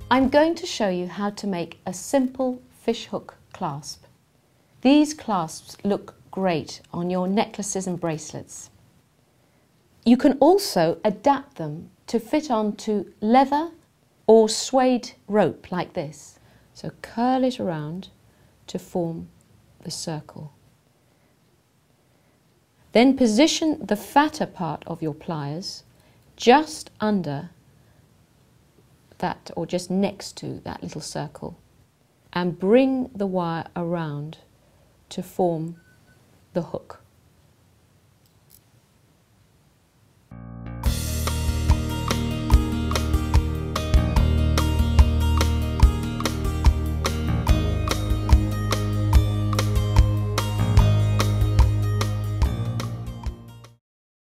I'm going to show you how to make a simple fishhook clasp. These clasps look great on your necklaces and bracelets. You can also adapt them to fit onto leather or suede rope like this. So curl it around to form the circle. Then position the fatter part of your pliers just under that, or just next to that little circle, and bring the wire around to form the hook.